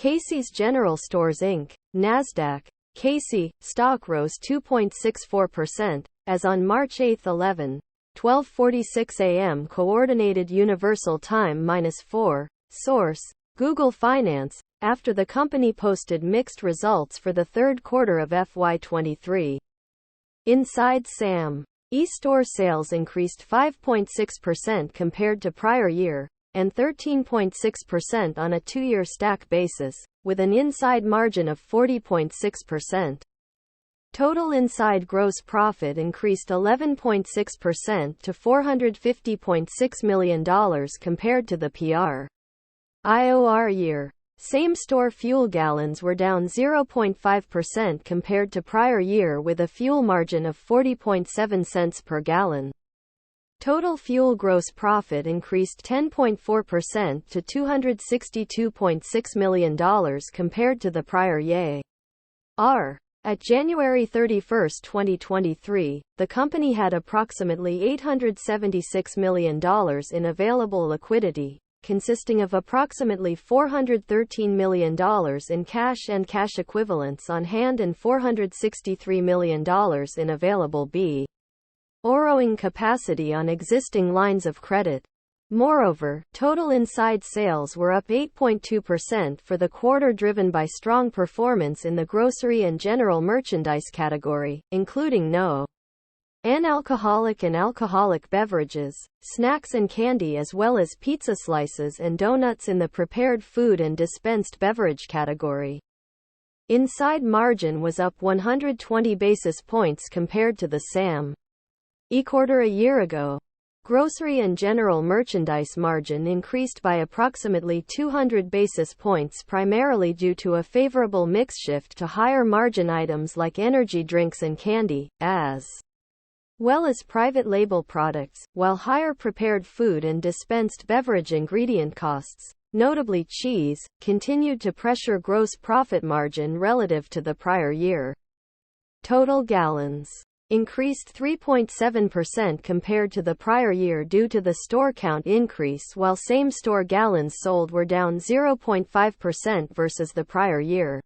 Casey's General Stores Inc., NASDAQ, Casey, stock rose 2.64%, as on March 8, 12:46 a.m. Coordinated Universal Time -4, source, Google Finance, after the company posted mixed results for the third quarter of FY23. Inside SAM, e-store sales increased 5.6% compared to prior year, and 13.6% on a two-year stack basis, with an inside margin of 40.6%. Total inside gross profit increased 11.6% to $450.6 million compared to the prior year. Same-store fuel gallons were down 0.5% compared to prior year with a fuel margin of 40.7 cents per gallon. Total fuel gross profit increased 10.4% to $262.6 million compared to the prior year. At January 31, 2023, the company had approximately $876 million in available liquidity, consisting of approximately $413 million in cash and cash equivalents on hand and $463 million in available borrowing capacity on existing lines of credit. Moreover, total inside sales were up 8.2% for the quarter, driven by strong performance in the grocery and general merchandise category, including non-alcoholic and alcoholic beverages, snacks and candy, as well as pizza slices and donuts in the prepared food and dispensed beverage category. Inside margin was up 120 basis points compared to the SAM quarter a year ago. Grocery and general merchandise margin increased by approximately 200 basis points, primarily due to a favorable mix shift to higher margin items like energy drinks and candy, as well as private label products, while higher prepared food and dispensed beverage ingredient costs, notably cheese, continued to pressure gross profit margin relative to the prior year. Total gallons increased 3.7% compared to the prior year due to the store count increase, while same-store gallons sold were down 0.5% versus the prior year.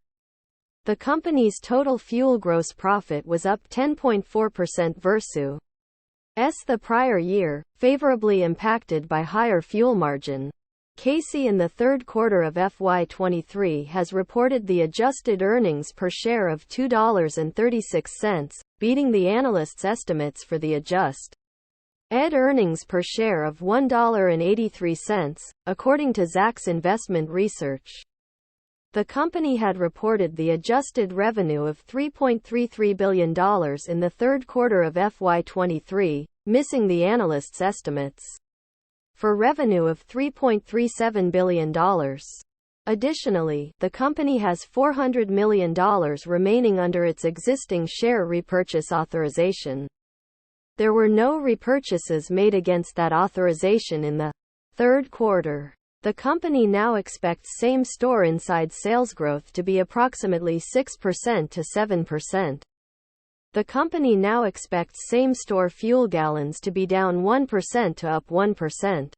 The company's total fuel gross profit was up 10.4% versus the prior year, favorably impacted by higher fuel margin. Casey in the third quarter of FY23 has reported the adjusted earnings per share of $2.36, beating the analysts' estimates for the adjusted earnings per share of $1.83, according to Zacks Investment Research. The company had reported the adjusted revenue of $3.33 billion in the third quarter of FY23, missing the analysts' estimates for revenue of $3.37 billion. Additionally, the company has $400 million remaining under its existing share repurchase authorization. There were no repurchases made against that authorization in the third quarter. The company now expects same-store inside sales growth to be approximately 6% to 7%. The company now expects same-store fuel gallons to be down 1% to up 1%.